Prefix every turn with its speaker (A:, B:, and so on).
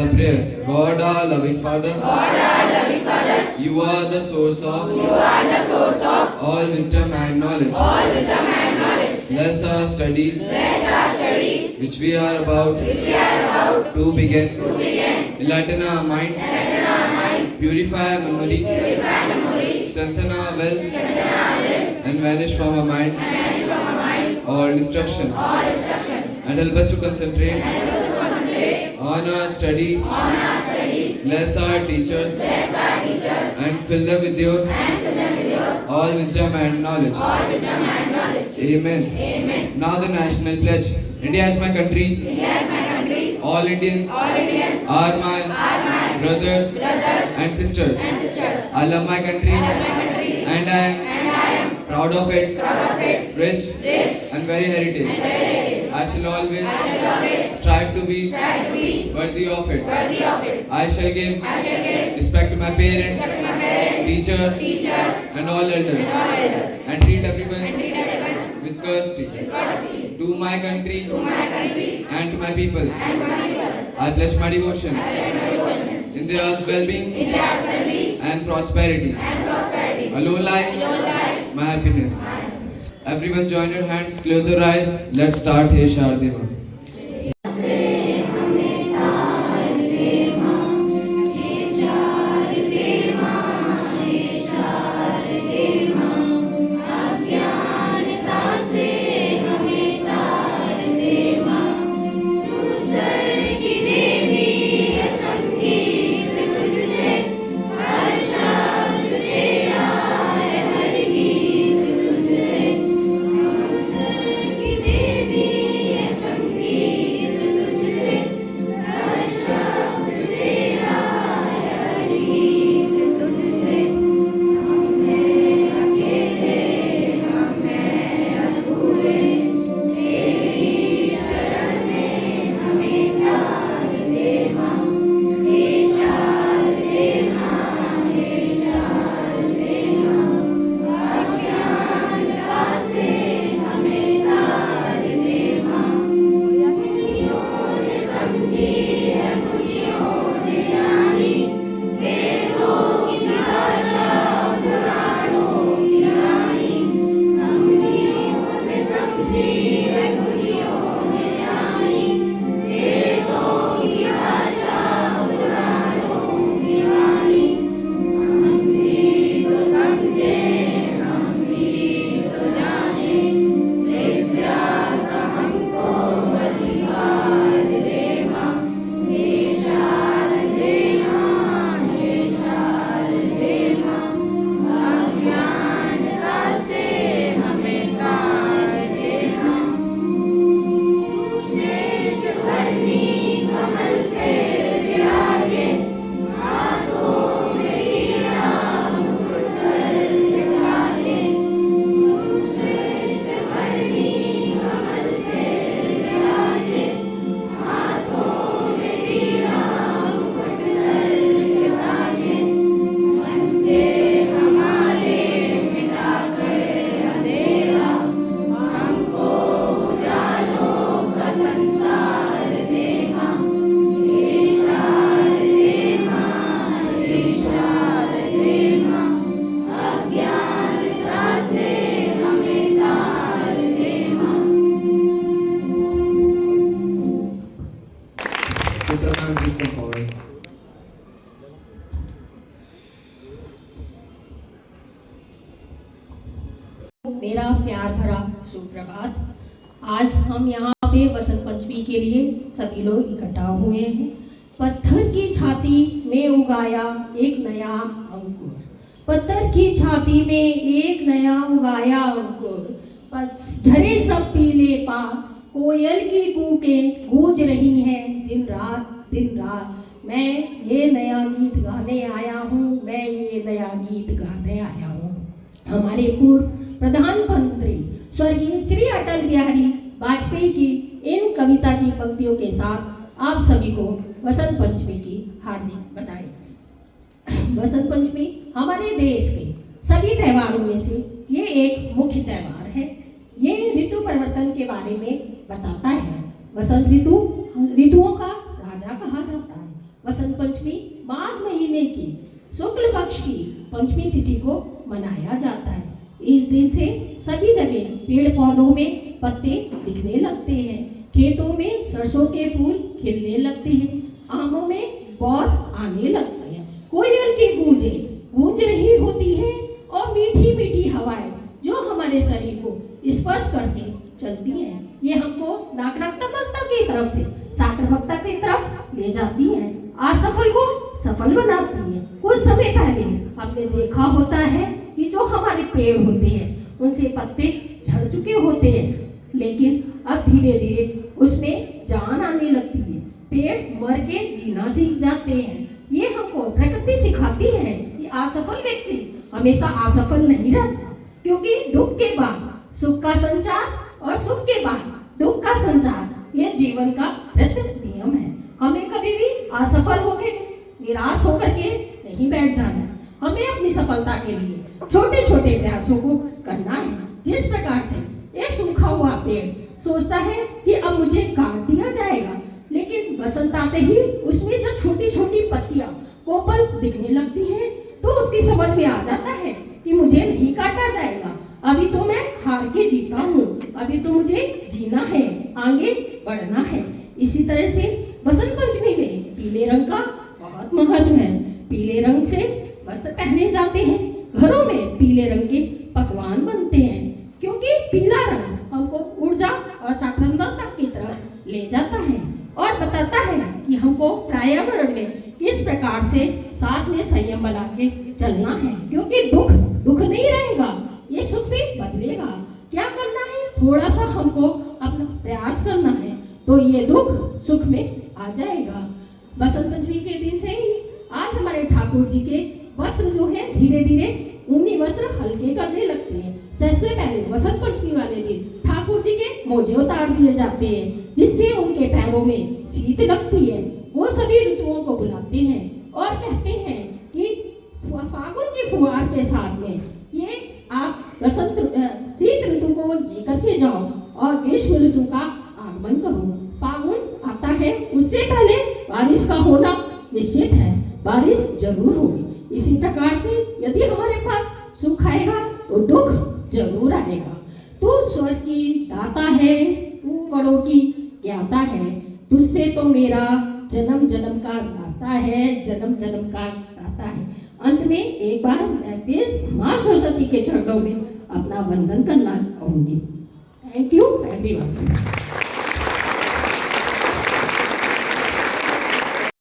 A: the prayer. God our loving Father, you are the source of all wisdom and knowledge. Bless our studies, which we are about to begin. Enlighten our minds, purify our memory, strengthen our wills, and vanish from our minds all distractions, and help us to concentrate on our studies. Bless our teachers and fill them with your all wisdom and knowledge. Amen. Now the national pledge. India is my country. All Indians are my brothers and sisters. I love my country and I am proud of its rich and very heritage. I shall always strive to be worthy of it. I shall give respect to my parents, teachers, and all elders, and treat everyone with courtesy. To my country and to my people, I pledge my devotions in their well-being and prosperity. Alone lies my happiness. Everyone join your hands, close your eyes. Let's start Hey Shardima.
B: मेरा प्यार भरा सुप्रभात। आज हम यहाँ पे वसंत पंचमी के लिए सभी लोग इकट्ठा हुए हैं। पत्थर की छाती में उगाया एक नया अंकुर, पत्थर की छाती में एक नया उगाया अंकुर। झरे सब पीले पात, कोयल की कूकें गूंज रही हैं दिन रात। मैं ये नया गीत गाने आया हूँ, मैं ये नया गीत गाने आया हूँ। हमारे पूर्व प्रधानमंत्री स्वर्गीय श्री अटल बिहारी वाजपेयी की इन कविता की पंक्तियों के साथ आप सभी को वसंत पंचमी की हार्दिक बधाई। वसंत पंचमी हमारे देश के सभी त्योहारों में से ये एक मुख्य त्योहार है। ये ऋतु परिवर्तन के बारे में बताता है। वसंत ऋतु ऋतुओं का राजा कहा जाता है। वसंत पंचमी माघ महीने की शुक्ल पक्ष की पंचमी तिथि को मनाया जाता है। इस दिन से सभी जगह पेड़ पौधों में पत्ते दिखने लगते हैं, खेतों में सरसों के फूल खिलने लगते हैं, आमों में बौर आने लगते हैं, कोयल की गूंज रही होती है और मीठी मीठी हवाएं जो हमारे शरीर को स्पर्श करके चलती हैं, ये हमको नकारात्मकता की तरफ से सकारात्मकता की तरफ ले जाती है, असफल को सफल बनाती है। कुछ समय पहले हमने देखा होता है कि जो हमारे पेड़ होते हैं उनसे पत्ते झड़ चुके होते हैं, लेकिन अब धीरे धीरे उसमें जान आने लगती है, पेड़ मर के जीना सीख जाते हैं। ये हमको प्रकृति सिखाती है कि असफल व्यक्ति हमेशा असफल नहीं रहता, क्योंकि दुख के बाद सुख का संचार और सुख के बाद दुख का संचार, ये जीवन का नित्य नियम है। हमें कभी भी असफल होकर निराश होकर के नहीं बैठ जाना, हमें अपनी सफलता के लिए छोटे छोटे प्रयासों को करना है। जिस प्रकार से एक सूखा हुआ पेड़ सोचता है कि अब मुझे काट दिया जाएगा, लेकिन बसंत आते ही उसमें जब छोटी छोटी पत्तियां कोपल दिखने लगती हैं तो उसकी समझ में आ जाता है कि मुझे नहीं काटा जाएगा, अभी तो मैं हार के जीता हूँ, अभी तो मुझे जीना है, आगे बढ़ना है। इसी तरह से बसंत पंचमी में पीले रंग का बहुत महत्व है। पीले रंग से वस्त्र पहने जाते हैं, घरों में पीले रंग के पकवान बनते हैं, क्योंकि पीला रंग हमको ऊर्जा और सकारात्मकता की तरफ ले जाता है और बताता है कि हमको पर्यावरण में किस प्रकार से साथ में संयम बना के चलना है, क्योंकि दुख नहीं रहेगा, ये सुख भी बदलेगा। क्या करना है, थोड़ा सा हमको अपना प्रयास करना है तो ये दुख सुख में आ जाएगा। बसंत पंचमी के दिन से ही आज हमारे ठाकुर जी के वस्त्र जो है धीरे धीरे ऊनी वस्त्र हल्के करने लगते हैं। सबसे पहले बसंत पंचमी वाले दिन ठाकुर जी के मोजे उतार दिए जाते हैं, जिससे उनके पैरों में शीत लगती है। वो सभी ऋतुओं को बुलाते हैं और कहते हैं कि फागुन की फुहार के साथ में ये आप शीत ऋतु को लेकर के जाओ और ग्रीष्म ऋतु का आगमन करो। फागुन आता है, उससे पहले बारिश का होना निश्चित है, बारिश जरूर होगी। इसी प्रकार से यदि हमारे पास सुख आएगा तो दुख जरूर आएगा। तू स्वर्ग की दाता है, तू बड़ों की ज्ञाता है, तुझसे तो मेरा जन्म जन्म का नाता है, जन्म जन्म का नाता है। अंत में एक बार मैं फिर माँ सरस्वती के चरणों में अपना वंदन करना चाहूंगी। Thank you everyone.